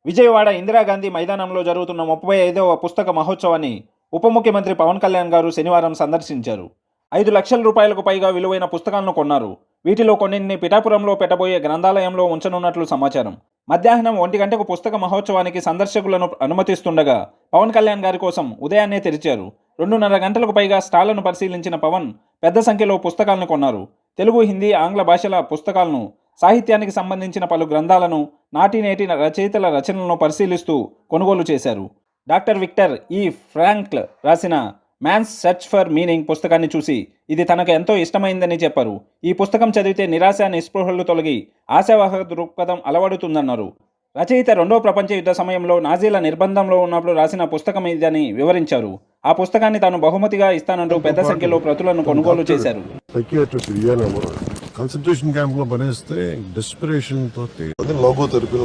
విజయవాడ ఇందిరాగాంధీ మైదానంలో జరుగుతున్న 35వ పుస్తక మహోత్సవాన్ని ఉప ముఖ్యమంత్రి పవన్ కళ్యాణ్ గారు శనివారం సందర్శించారు. 5 లక్షల రూపాయలకు పైగా విలువైన పుస్తకాలను కొన్నారు. వీటిలో కొన్నింటిని పిఠాపురంలో పెట్టబోయే గ్రంథాలయంలో ఉంచనున్నట్లు సమాచారం. మధ్యాహ్నం 1 గంటకు పుస్తక మహోత్సవానికి సందర్శకులను అనుమతిస్తుండగా పవన్ కళ్యాణ్ గారి కోసం ఉదయాన్నే తెరిచారు. 2:30 గంటలకు పైగా స్టాళ్లను పరిశీలించిన పవన్ పెద్ద సంఖ్యలో పుస్తకాలను కొన్నారు. తెలుగు, హిందీ, ఆంగ్ల భాషల పుస్తకాలను, సాహిత్యానికి సంబంధించిన పలు గ్రంథాలను, నాటి నేటి రచయితల రచనలను పరిశీలిస్తూ కొనుగోలు చేశారు. డాక్టర్ విక్టర్ ఈ ఫ్రాంక్ల్ రాసిన మ్యాన్స్ సెర్చ్ ఫర్ మీనింగ్ పుస్తకాన్ని చూసి ఇది తనకు ఎంతో ఇష్టమైందని చెప్పారు. ఈ పుస్తకం చదివితే నిరాశ, నిస్పృహలు తొలగి ఆశావాహక దృక్పథం అలవడుతుందన్నారు. రచయిత 2వ ప్రపంచ యుద్ధ సమయంలో నాజీల నిర్బంధంలో ఉన్నప్పుడు రాసిన పుస్తకం ఇదని వివరించారు. ఆ పుస్తకాన్ని తాను బహుమతిగా ఇస్తానంటూ పెద్ద సంఖ్యలో ప్రతులను కొనుగోలు చేశారు. కాన్సంట్రేషన్ క్యాంప్ లో పనిస్తే డెస్పిరేషన్ తోటి లోగో తెరపి